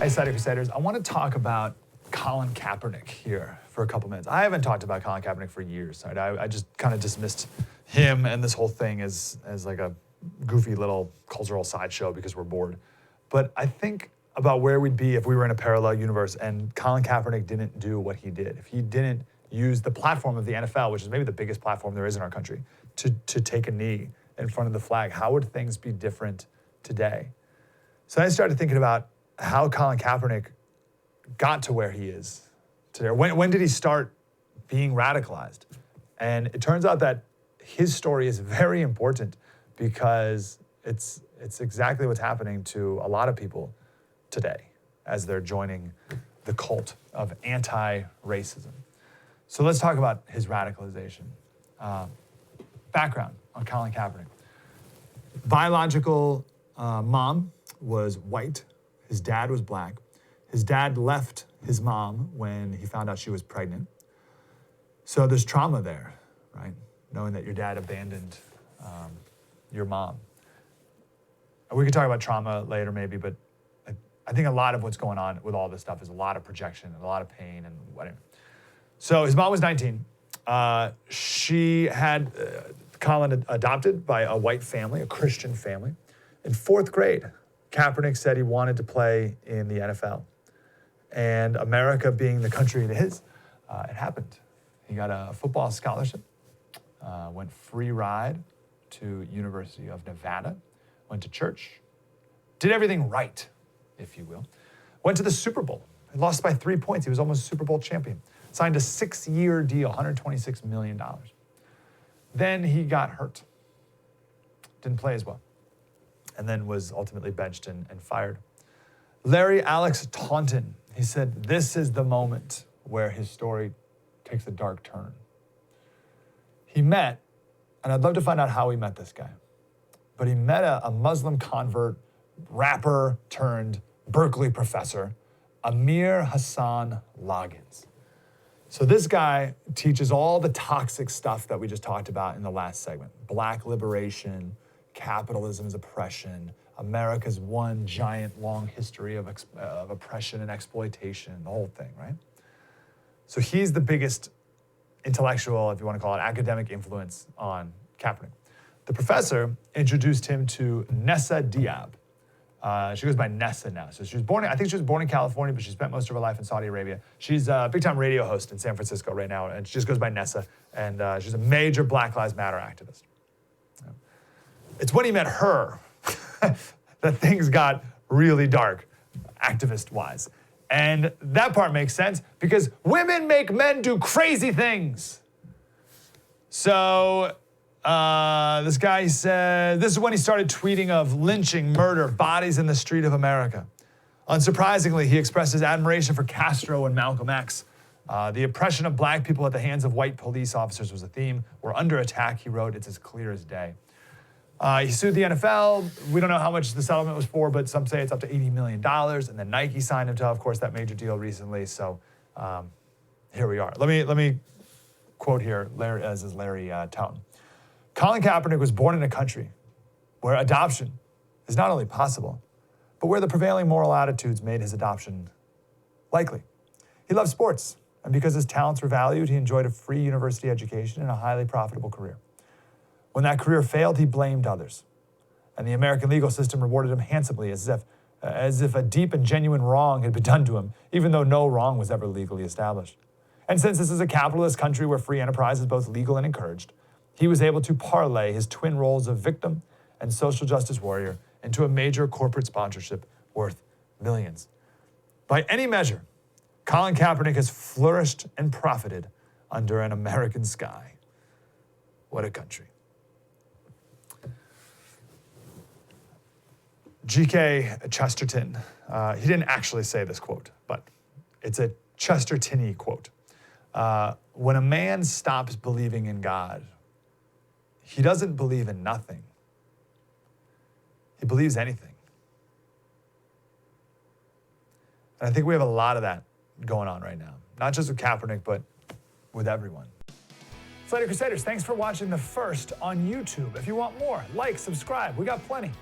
Hey, Slater Crusaders. I want to talk about Colin Kaepernick here for a couple minutes. I haven't talked about Colin Kaepernick for years. Right? I just kind of dismissed him and this whole thing as like a goofy little cultural sideshow because we're bored. But I think about where we'd be if we were in a parallel universe and Colin Kaepernick didn't do what he did. If he didn't use the platform of the NFL, which is maybe the biggest platform there is in our country, to take a knee in front of the flag, how would things be different today? So I started thinking about how Colin Kaepernick got to where he is today. When did he start being radicalized? And it turns out that his story is very important because it's exactly what's happening to a lot of people today as they're joining the cult of anti-racism. So let's talk about his radicalization. Background on Colin Kaepernick. Biological mom was white. His dad was black. His dad left his mom when he found out she was pregnant. So there's trauma there, right? Knowing that your dad abandoned your mom. And we could talk about trauma later maybe, but I think a lot of what's going on with all this stuff is a lot of projection and a lot of pain and whatever. So his mom was 19. She had Colin adopted by a white family, a Christian family. In fourth grade, Kaepernick said he wanted to play in the NFL. And America being the country it is, it happened. He got a football scholarship, went free ride to University of Nevada, went to church, did everything right, if you will. Went to the Super Bowl. He lost by 3 points. He was almost Super Bowl champion. Signed a 6-year deal, $126 million. Then he got hurt. Didn't play as well. And then was ultimately benched and fired. Larry Alex Taunton, he said, this is the moment where his story takes a dark turn. He met, and I'd love to find out how he met this guy, but he met a Muslim convert, rapper turned Berkeley professor, Amir Hassan Loggins. So this guy teaches all the toxic stuff that we just talked about in the last segment. Black liberation, capitalism's oppression, America's one giant long history of oppression and exploitation, the whole thing, right? So he's the biggest intellectual, if you want to call it, academic influence on Kaepernick. The professor introduced him to Nessa Diab. She goes by Nessa now. So she was born, I think she was born in California, but she spent most of her life in Saudi Arabia. She's a big-time radio host in San Francisco right now, and she just goes by Nessa, and she's a major Black Lives Matter activist. It's when he met her that things got really dark, activist-wise. And that part makes sense because women make men do crazy things. So this guy said, this is when he started tweeting of lynching, murder, bodies in the street of America. Unsurprisingly, he expressed his admiration for Castro and Malcolm X. The oppression of black people at the hands of white police officers was a theme. We're under attack, he wrote. It's as clear as day. He sued the NFL. We don't know how much the settlement was for, but some say it's up to $80 million. And then Nike signed him to, of course, that major deal recently. So here we are. Let me quote here, Larry Taunton. Colin Kaepernick was born in a country where adoption is not only possible, but where the prevailing moral attitudes made his adoption likely. He loved sports, and because his talents were valued, he enjoyed a free university education and a highly profitable career. When that career failed, he blamed others. And the American legal system rewarded him handsomely as if a deep and genuine wrong had been done to him, even though no wrong was ever legally established. And since this is a capitalist country where free enterprise is both legal and encouraged, he was able to parlay his twin roles of victim and social justice warrior into a major corporate sponsorship worth millions. By any measure, Colin Kaepernick has flourished and profited under an American sky. What a country. G.K. Chesterton, he didn't actually say this quote, but it's a Chesterton-y quote. When a man stops believing in God, he doesn't believe in nothing. He believes anything. And I think we have a lot of that going on right now, not just with Kaepernick, but with everyone. Slater Crusaders, thanks for watching the first on YouTube. If you want more, like, subscribe. We got plenty.